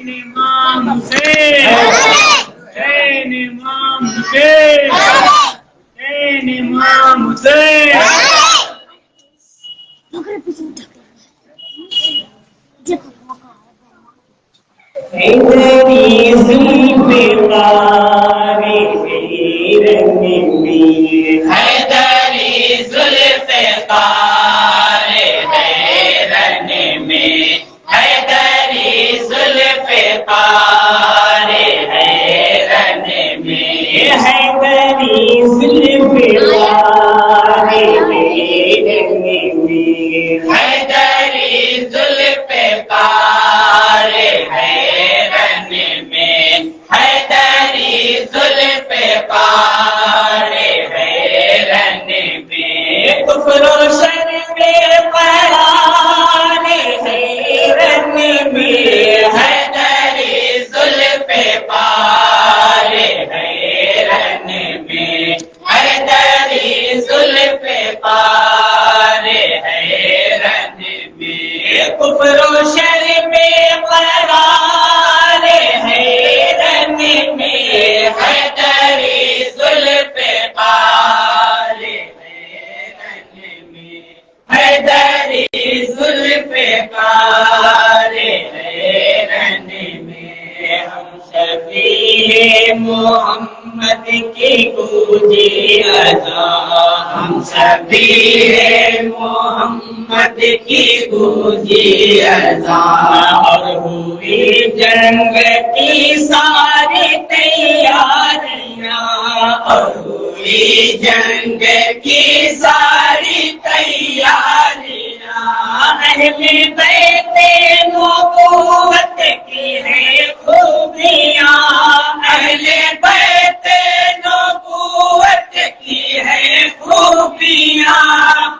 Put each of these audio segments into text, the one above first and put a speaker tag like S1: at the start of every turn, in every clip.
S1: امام حسین، حسین امام حسین، حسین امام حسین.
S2: حیدری ذوالفقار حیرت میر،
S3: حیدری ذوالفقار حیرت میں، حیدری ذوالفقار حیرت میں،
S2: حیدری ذوالفقار حیرت میر،
S3: حیدری ذوالفقار حیرت میں، حیدری ذوالفقار حیرت میں.
S2: کفر و شر میں قرار حیرت میر،
S3: حیدری ذوالفقار حیرت میں، حیدری ذوالفقار حیرت میں.
S2: کفر و شر میں قرار حیرت میر،
S3: حیدری ذوالفقار حیرت میں، حیدری ذوالفقار حیرت میں. ہم شفیع محمد کی گونجی اذان، ہم شفیع محمد کی گونجی اذان، اور ہوئی جنگ کی ساری تیاریاں، اور ہوئی جنگ کی ساری تیاریاں.
S2: اہل بیت نبوت کی ہے خوبیاں،
S3: اہل بیت نبوت کی ہے خوبیاں،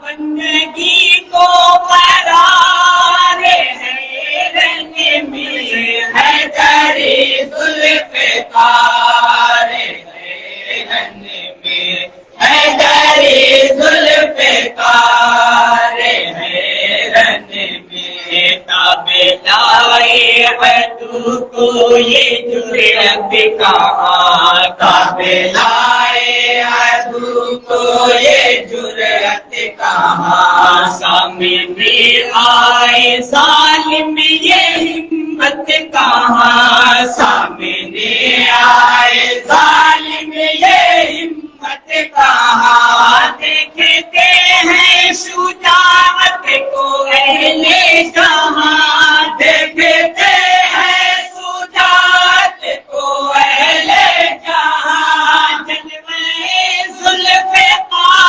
S2: بندگی کو قرار حیرت میر،
S3: حیدری ذوالفقار حیرت میں، حیدری ذوالفقار حیرت میں. تابعدارِ عدو کو یہ جرأت کہاں، تابعدارِ عدو کو یہ جرأت کہاں.
S2: سامنے آئے ظالم یہ ہمت کہاں،
S3: سامنے آئے ظالم یہ ہمت کہاں.
S2: دیکھتے ہیں شجاعت کو اہل جہاں،
S3: دیکھتے ہیں شجاعت کو اہل جہاں.
S2: جلوے ذوالفقار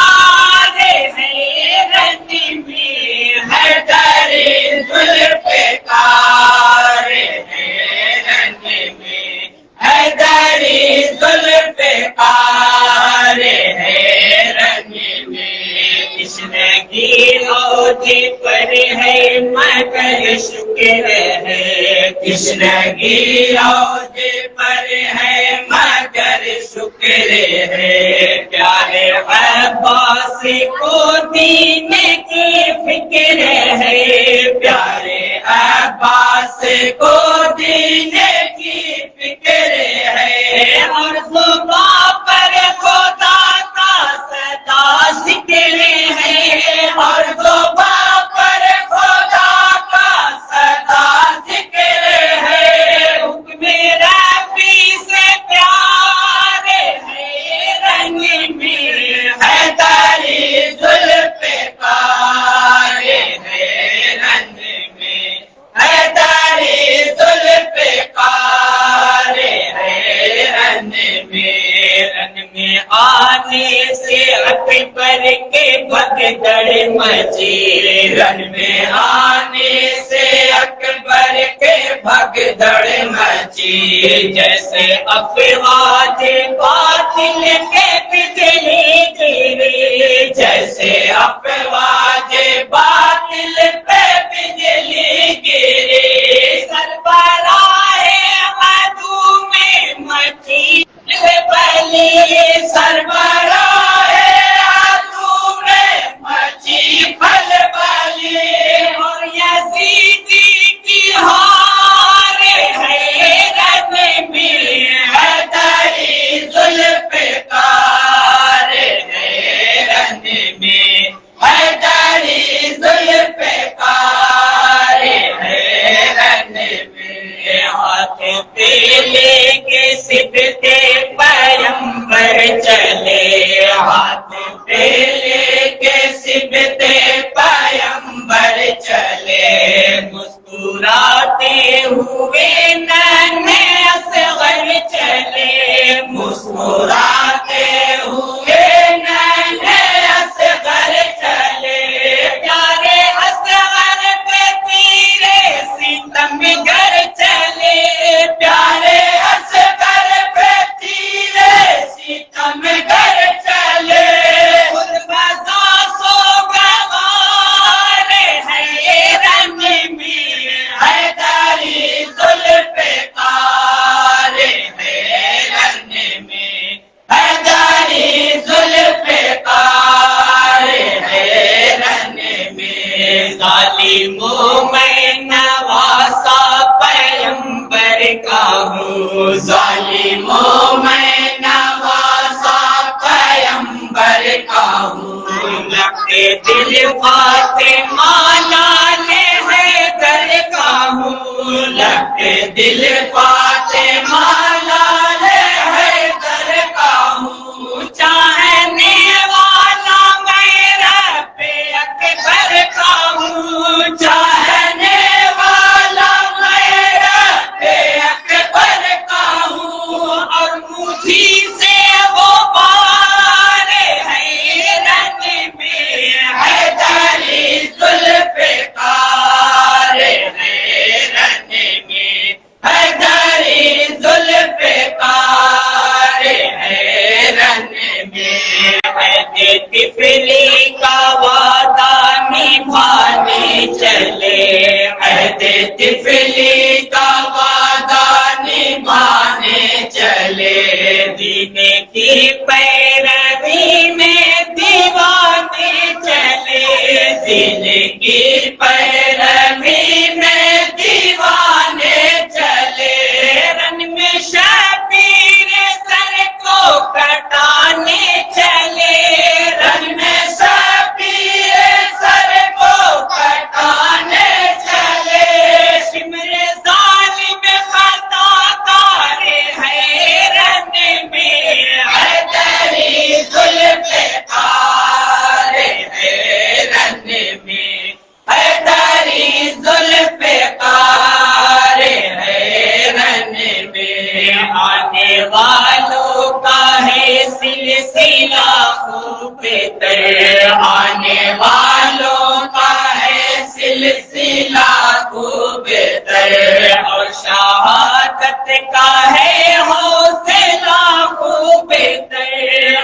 S2: حیرت میر،
S3: حیدری ذوالفقار حیرت میں، حیدری ذوالفقار حیرت میں.
S2: تشنگی عہد پر ہے مگر شکر ہے،
S3: تشنگی عہد پر ہے مگر شکر ہے.
S2: پیارے عباس کو دین کی فکر ہے،
S3: پیارے عباس کو دین کی فکر ہے.
S2: اور زباں پر خدا کا صدا ذکر ہے،
S3: اور زباں پر خدا کا صدا ذکر ہے.
S2: حکم ربی سے پیار ہے رنگ میں،
S3: حیدری ذوالفقار حیرت میں، حیدری ذوالفقار حیرت میں.
S2: رن میں آنے سے اکبر کے بھگدڑ مچی،
S3: رن میں آنے سے اکبر کے بھگدڑ مچی.
S2: جیسے افواج باطل کے بجلی گری،
S3: جیسے افواج باطل پہ بجلی گری.
S2: سربراہ عدو میں مچی بلی،
S3: سربراہ عدو میں مچی پھل بلی.
S2: اور یزیدی کی ہار ہے پہ لے کے سبتے پیمبر چلے، ہاتھ پہ لے کے سبتے پیمبر چلے، مسکراتے ہوئے ننھے اصغر چلے، مسکراتے ہوئے ننھے اصغر چلے، پیارے اصغر پہ تیرے ستم گر چلے، پیارے اصغر پہ تیرے ستم گر چلے، خود بسا سو گوار حیرن میں حیدری ذوالفقار، حیرن میں حیدری ذوالفقار، حیرن میں ظالموں میں نواسا پیمبر کا ہوں، ظالموں میں نواسا پیمبر کا ہوں، لگتے دل فاطمہ لال حیدر کا ہوں، لگتے دل فاطمہ لال حیدر کا ہوں، چاہنے والا میں رب اکبر کا ہوں، چاہنے والا میں رب اکبر کا ہوں، اور مجھی سے وہ بار حیرت میں حیدری ذوالفقار، حیرت میں حیدری ذوالفقار، حیرت میں عہد طفلی کا وعدہ نبھانے چلے، عہد طفلی کا وعدہ نبھانے چلے، دین کی پیروی میں دیوانے چلے، دین کی پیروی میں دیوانے چلے، رن میں شبیر سر کو کٹانے چلے، رن میں شبیر سر کو کٹانے چلے، شمر ظالم خطا کار حیرن میں حیدری ذوالفقار، حیرن میں حیدری ذوالفقار، حیرن میں آنے والوں کا ہے سلسلہ خوب تر، آنے والوں کا ہے سلسلہ خوب تر، اور شہادت کا ہے حوصلہ خوب تر،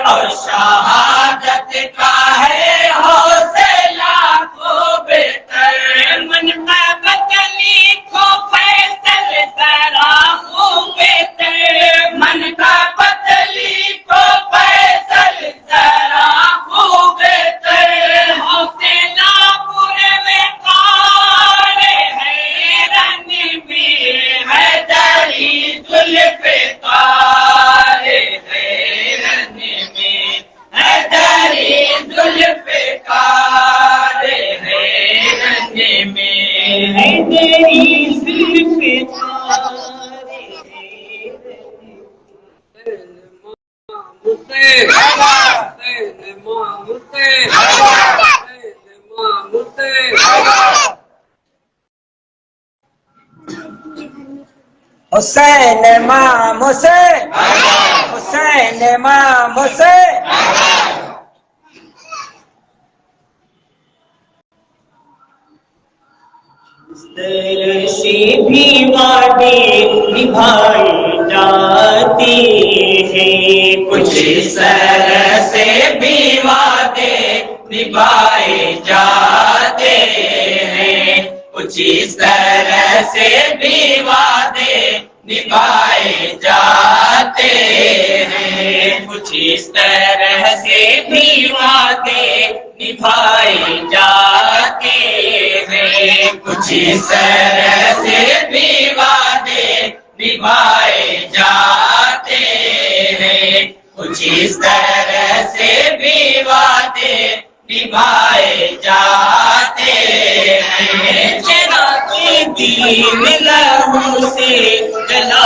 S2: اور شہادت کا ہے حوصلہ خوب تر، من کا بدلی کو فیصل ذرا خوب تر، من کا بدلی کو فیصل ذرا خوب تر، حوصلہ پروقار حیرن میں حیدری ذوالفقار، حیرن میں حیدری ذوالفقار، حیرن میں حیدری ذوالفقار،
S3: حسین امام حسین، حسین امام حسین،
S2: سے بھی وعدے نبھائے جاتے ہیں، کچھ اس طرح سے بھی وعدے نبھائے جاتے ہیں، کچھ اس طرح سے بھی وعدے نبھائے جاتے ہیں، کچھ اس طرح سے بھی وعدے نبھائے جاتے ہیں، کچھ اس طرح سے بھی وعدے نبھائے جاتے ہیں، کچھ اس طرح سے بھی وعدے نبھائے جاتے ہیں، چراغ دین لہو سے جلا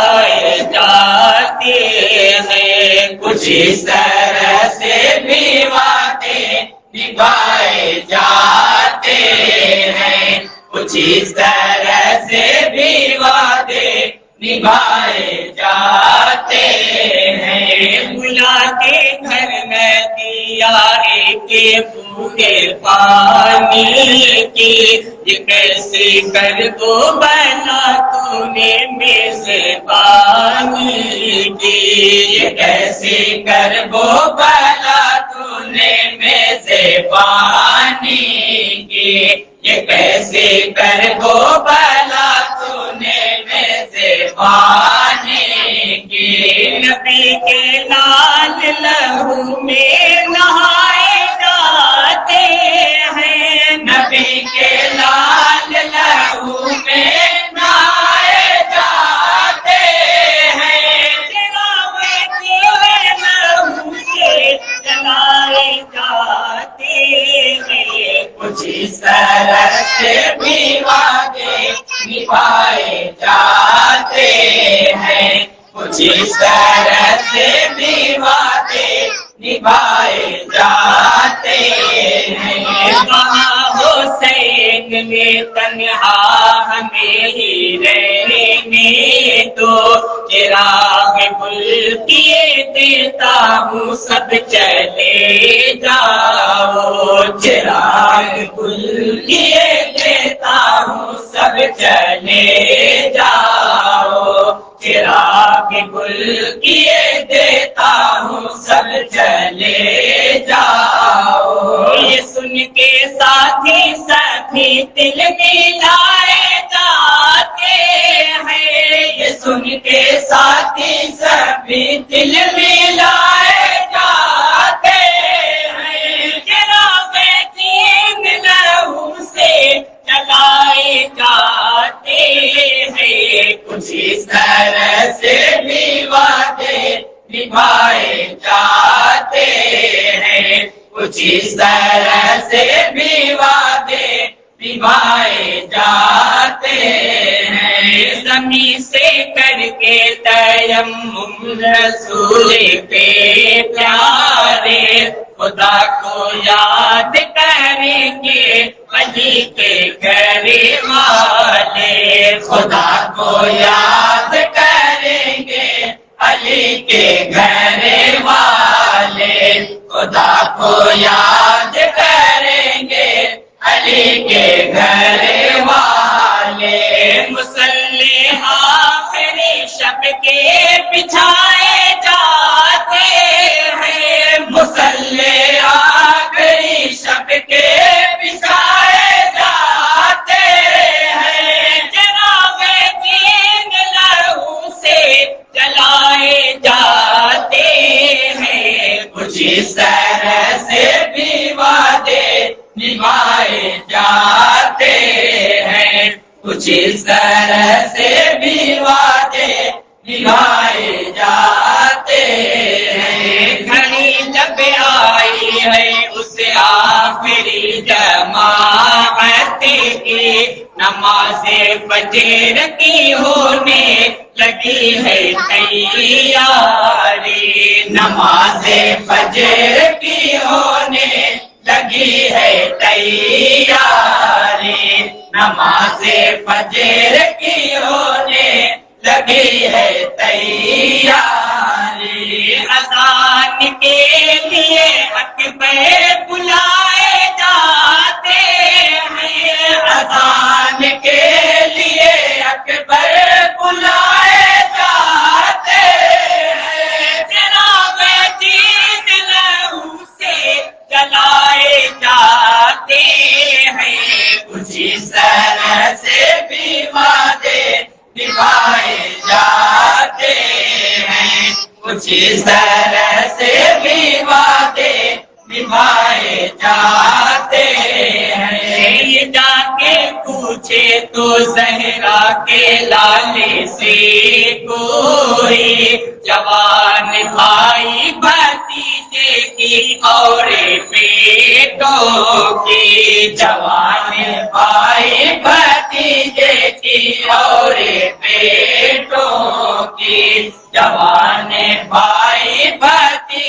S2: کچھ اس طرح سے بھی وعدے نبھائے جاتے ہیں، کچھ اس طرح سے بھی وعدے نبھائے جاتے ہیں۔ بلا کے گھر میں دیا کے بوڑھے پانی کی، یہ کیسے کر دو بنا تو نے میزبانی کی، یہ کیسے کر دو بنا تو نے میزبانی کی، یہ کیسے کر دو بنا تو نے میزبانی کی۔ نبی کے لال لہو میں نہائے جاتے ہیں، نبی کے لال لہو میں نہائے جاتے ہیں، جنابے کے لہو سے جلائے جاتے ہیں، کچھ اس طرح سے بھی وعدے نبھائے جاتے ہیں، کچھ اس طرح سے بھی وعدے نبھائے جاتے ہیں۔ وہاں حسین نے تنہا ہمیں ہی رہنے دو، چراغ گل کیے دیتا ہوں سب چلے جاؤ، چراغ گل کیے دیتا ہوں سب چلے جاؤ، چراغ گل کیے دیتا ہوں سب چلے جاؤ۔ یہ سن کے ساتھی سبھی دل ملائے جاتے ہیں، یہ سن کے ساتھی سبھی دل ملائے جاتے ہیں، چراغ دین لہو سے جلائے جاتے ہیں، کچھ اس طرح سے بھی وعدے نبھائے جاتے ہیں، کچھ اس طرح سے بھی وعدے نبھائے جاتے ہیں۔ زمین سے کر کے تیمم رسول پہ پیارے، خدا کو یاد کریں گے علی کے گھر والے، خدا کو یاد کریں گے علی کے گھر والے، خدا کو یاد کریں گے علی کے گھر والے۔ مصلی آخری شب کے بچھائے جاتے ہیں، مصلی آخری شب کے بچھائے جاتے ہیں، جناب دین لہو سے جلائے جاتے ہیں، کچھ اس طرح سے بھی وعدے نبھائے جاتے ہیں، کچھ اس طرح سے بھی وعدے نبھائے جاتے ہیں۔ گھڑی جب آئی ہے اس آخری جماعت کی، نماز فجر کی ہونے لگی ہے تیاری، نماز فجر کی ہونے لگی ہے تیاری، نماز فجر کی ہونے لگی ہے تیاری، اذان کے لیے اکبر بلائے جاتے ہیں، اذان کے لیے اکبر بلائے جاتے ہیں، جناب دین لہو سے جلائے جاتے ہیں، کچھ اس طرح سے بھی وعدے نبھائے جاتے ہیں، کچھ اس طرح سے بھی وعدے نبھائے جاتے ہیں۔ یہ جا کے پوچھے تو زہرا کے لالے سے کوئی، جوان بھائی بھتیجے کی اور بیٹوں کی، جوان بھائی بھتیجے کی اور بیٹوں کی، جوان بھائی بھتیجے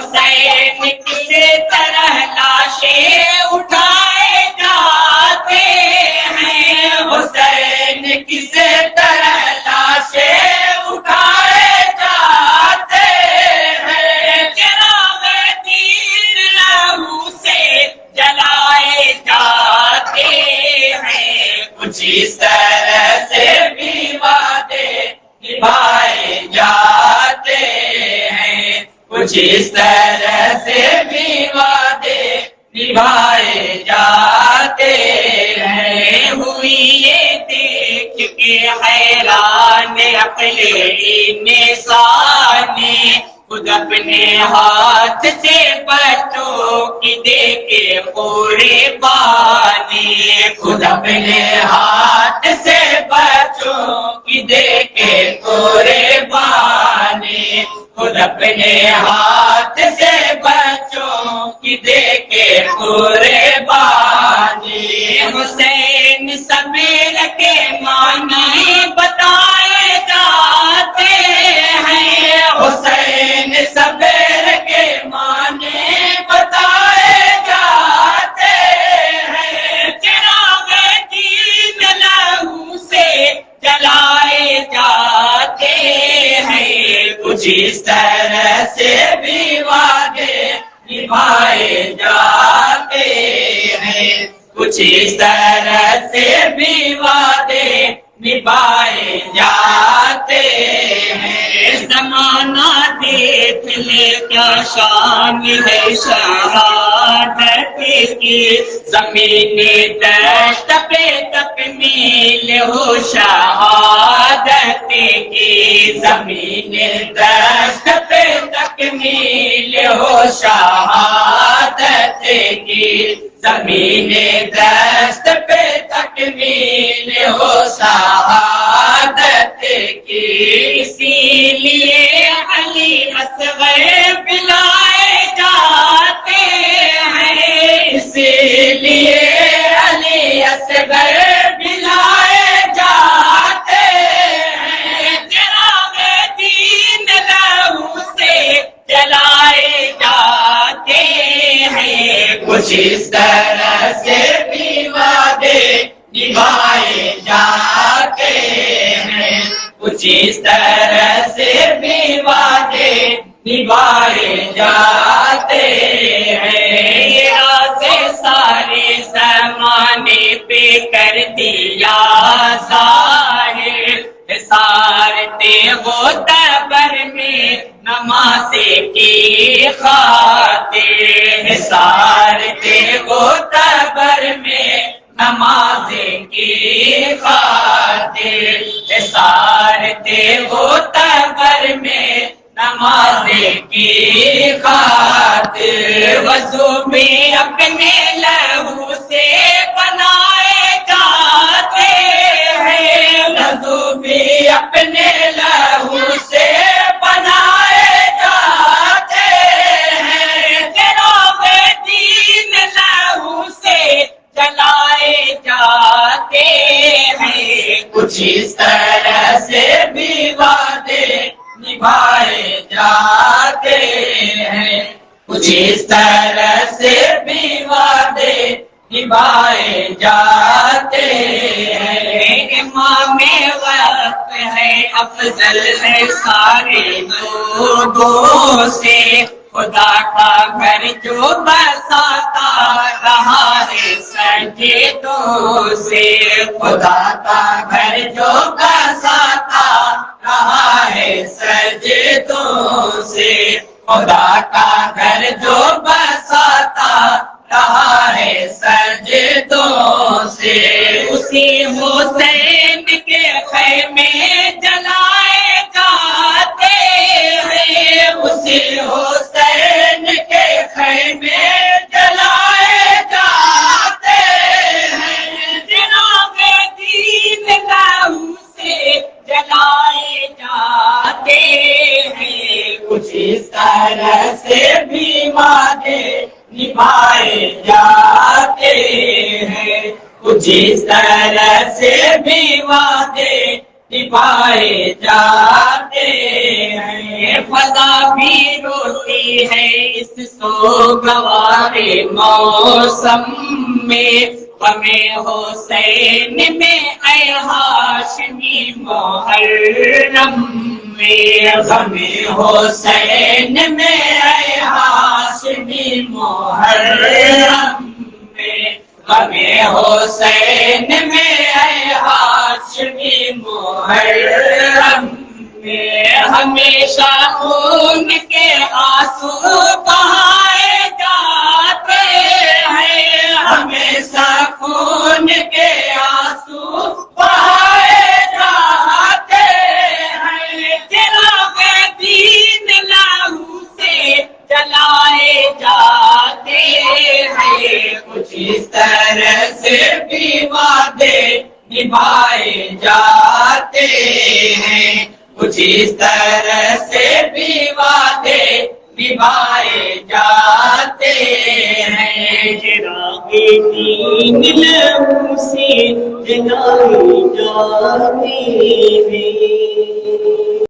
S2: حسین کس طرح لاشیں اٹھائے جاتے ہیں، حسین کس طرح لاشیں اٹھائے جاتے ہیں، چراغ دین لہو سے جلائے جاتے ہیں، کچھ اس طرح سے بھی وعدے نبھائے جاتے ہیں، کچھ اس طرح سے بھی وعدے نبھائے جاتے ہیں، ہوئی یہ دیکھ کے حیران عقل انسانی، خود اپنے ہاتھ سے بچوں کی دے کے قربانی، خود اپنے ہاتھ سے بچوں کی دے کے قربانی، خود اپنے ہاتھ سے بچوں کی دے کے قربانی، حسین صبر کے معنی بتائے جاتے ہیں، حسین صبر کے معنی بتائے جاتے ہیں، چراغ دین لہو سے جلائے جاتے ہیں، کچھ اس طرح سے بھی وعدے نبھائے جاتے ہیں، کچھ اس طرح سے بھی وعدے نبھائے جاتے ہیں، زمانہ دیکھ لے کیا شان ہے شہادت کی، زمین دشت پہ تکمیل ہو شہادت کی، زمین دشت پہ تکمیل ہو شہادت کی، زمین دشت پہ تکمیل ہو شہادت کی، اسی لیے علی اصغر بلائے جاتے ہیں، اسی لیے علی اصغر بلائے جاتے ہیں، چراغ دین لہو سے جلائے جاتے ہیں، کچھ اس طرح سے بھی وعدے نبھائے جاتے ہیں، کچھ اس طرح سے بھی وعدے نبھائے جاتے ہیں، یہ راز سارے زمانے پہ کر دیا ظاہر، سارتے وہ تبر میں نماز کی خاطر، سارتے وہ تبر میں نماز کی خاطر، سارتے وہ تبر میں نماز کی خاطر، وضو بھی اپنے لہو سے بنائے جاتے ہیں، وضو بھی اپنے لہو سے بنائے جاتے ہیں، چراغ دین لہو سے جلائے جاتے ہیں، کچھ اس طرح سے بھی وعدے نبھائے جاتے ہیں، کچھ اس طرح سے بھی وعدے نبھائے جاتے ہیں، امام وقت ہے افضل ہے سارے لوگوں سے، خدا کا گھر جو بساتا رہا ہے سجدوں سے، خدا کا گھر جو بساتا رہا ہے سجدوں سے، خدا کا گھر جو بساتا رہا ہے سجدوں سے، اسی حسین کے خیمے جلائے جاتے ہیں، اسی حسین کے خیمے جلائے جاتے ہیں، چراغ دین لہو سے جلائے جاتے ہیں، کچھ اس طرح سے بھی وعدے نبھائے جاتے ہیں، کچھ اس طرح سے بھی وعدے نبھائے جاتے ہیں، فضا بھی روتی ہے اس سوگوار موسم میں، غم حسین میں اے ہاشمی محرم میں، غم حسین میں اے ہاشمی محرم میں، غم حسین میں اے ہاشمی محرم میں، ہمیشہ خون کے آنسو بہائے جاتے ہیں، ہمیشہ خون کے آنسو بہائے جاتے ہیں، چراغ دین لہو سے جلائے جاتے ہیں، کچھ اس طرح سے بھی وعدے نبھائے جاتے ہیں، کچھ اس طرح سے بھی وعدے نبھائے جاتے ہیں، چراغ دین لہو سے جلائے جاتے ہیں۔